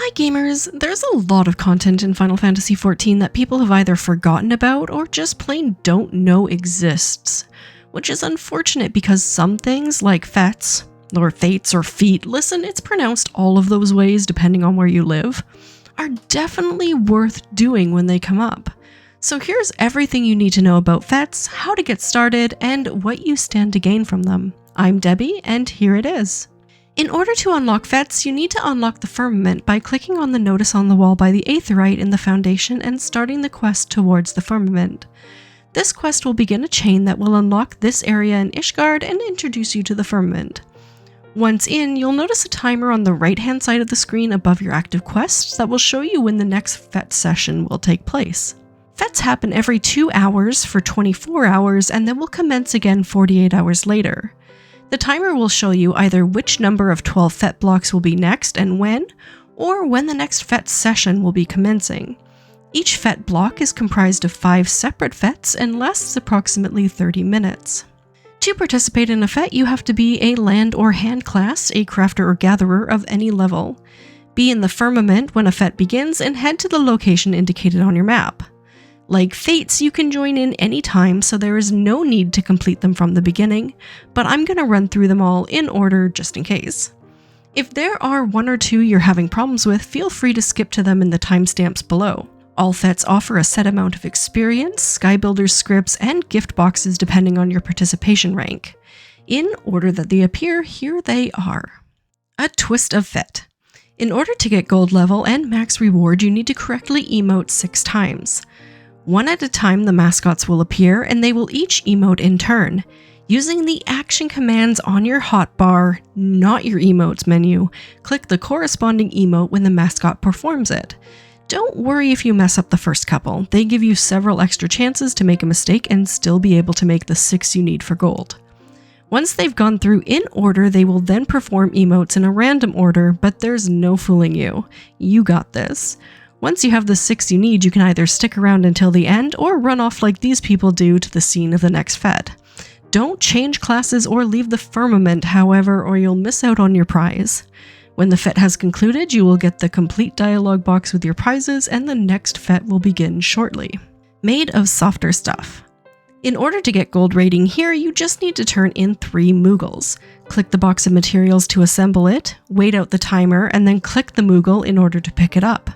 Hi gamers, there's a lot of content in Final Fantasy XIV that people have either forgotten about or just plain don't know exists, which is unfortunate because some things like Fêtes, or Fates, or Feet, listen, it's pronounced all of those ways depending on where you live, are definitely worth doing when they come up. So here's everything you need to know about Fêtes, how to get started, and what you stand to gain from them. I'm Debbie, and here it is. In order to unlock Fêtes, you need to unlock the firmament by clicking on the notice on the wall by the Aetheryte in the Foundation and starting the quest towards the firmament. This quest will begin a chain that will unlock this area in Ishgard and introduce you to the firmament. Once in, you'll notice a timer on the right-hand side of the screen above your active quests that will show you when the next Fête session will take place. Fêtes happen every 2 hours for 24 hours and then will commence again 48 hours later. The timer will show you either which number of 12 Fête blocks will be next and when, or when the next Fête session will be commencing. Each Fête block is comprised of 5 separate Fêtes and lasts approximately 30 minutes. To participate in a Fête, you have to be a land or hand class, a crafter or gatherer of any level. Be in the firmament when a Fête begins and head to the location indicated on your map. Like Fates, you can join in any time, so there is no need to complete them from the beginning, but I'm going to run through them all in order just in case. If there are one or two you're having problems with, feel free to skip to them in the timestamps below. All Fêtes offer a set amount of experience, skybuilder scrips, and gift boxes depending on your participation rank. In order that they appear, here they are. A twist of Fête. In order to get gold level and max reward, you need to correctly emote 6 times. One at a time, the mascots will appear, and they will each emote in turn. Using the action commands on your hotbar, not your emotes menu, click the corresponding emote when the mascot performs it. Don't worry if you mess up the first couple, they give you several extra chances to make a mistake and still be able to make the 6 you need for gold. Once they've gone through in order, they will then perform emotes in a random order, but there's no fooling you. You got this. Once you have the 6 you need, you can either stick around until the end or run off like these people do to the scene of the next Fête. Don't change classes or leave the firmament, however, or you'll miss out on your prize. When the Fête has concluded, you will get the complete dialogue box with your prizes, and the next Fête will begin shortly. Made of softer stuff. In order to get gold rating here, you just need to turn in 3 Moogles. Click the box of materials to assemble it, wait out the timer, and then click the Moogle in order to pick it up.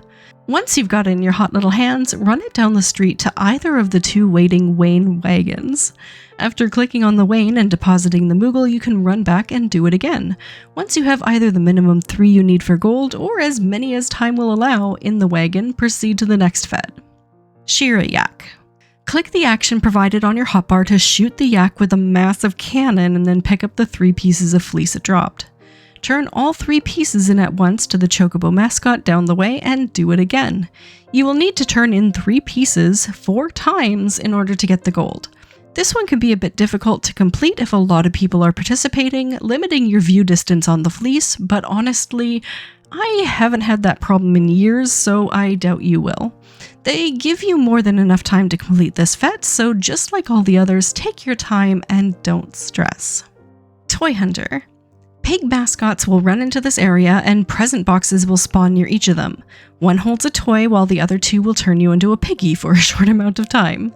Once you've got it in your hot little hands, run it down the street to either of the 2 waiting wain wagons. After clicking on the wain and depositing the Moogle, you can run back and do it again. Once you have either the minimum 3 you need for gold, or as many as time will allow in the wagon, proceed to the next Fête. Sheer-a-Yak. Click the action provided on your hotbar to shoot the yak with a massive cannon and then pick up the 3 pieces of fleece it dropped. Turn all 3 pieces in at once to the Chocobo mascot down the way and do it again. You will need to turn in 3 pieces 4 times in order to get the gold. This one can be a bit difficult to complete if a lot of people are participating, limiting your view distance on the fleece, but honestly, I haven't had that problem in years, so I doubt you will. They give you more than enough time to complete this Fête, so just like all the others, take your time and don't stress. Toy Hunter. Pig mascots will run into this area and present boxes will spawn near each of them. One holds a toy while the other 2 will turn you into a piggy for a short amount of time.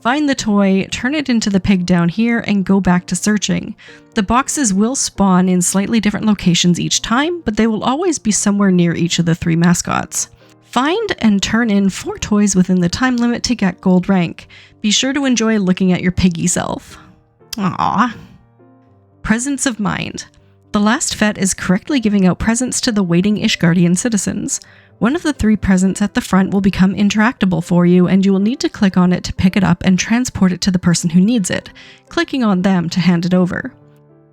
Find the toy, turn it into the pig down here, and go back to searching. The boxes will spawn in slightly different locations each time, but they will always be somewhere near each of the 3 mascots. Find and turn in 4 toys within the time limit to get gold rank. Be sure to enjoy looking at your piggy self. Aww. Presence of Mind. The last Fête is correctly giving out presents to the waiting Ishgardian citizens. One of the 3 presents at the front will become interactable for you, and you will need to click on it to pick it up and transport it to the person who needs it, clicking on them to hand it over.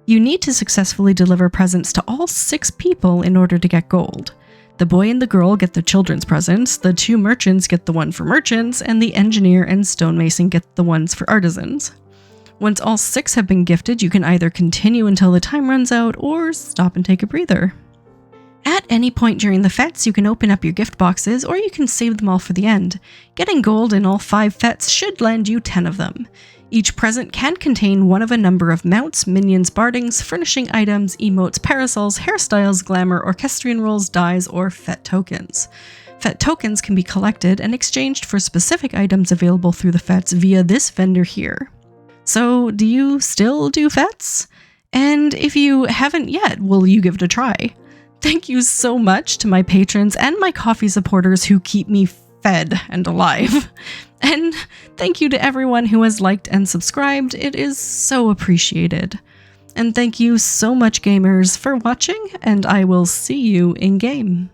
You need to successfully deliver presents to all 6 people in order to get gold. The boy and the girl get the children's presents, the 2 merchants get the one for merchants, and the engineer and stonemason get the ones for artisans. Once all 6 have been gifted, you can either continue until the time runs out or stop and take a breather. At any point during the Fêtes, you can open up your gift boxes, or you can save them all for the end. Getting gold in all 5 Fêtes should land you 10 of them. Each present can contain one of a number of mounts, minions, bardings, furnishing items, emotes, parasols, hairstyles, glamour, orchestrion rolls, dies, or Fête tokens. Fête tokens can be collected and exchanged for specific items available through the Fêtes via this vendor here. So, do you still do Fêtes? And if you haven't yet, will you give it a try? Thank you so much to my patrons and my coffee supporters who keep me fed and alive. And thank you to everyone who has liked and subscribed. It is so appreciated. And thank you so much, gamers, for watching, and I will see you in game.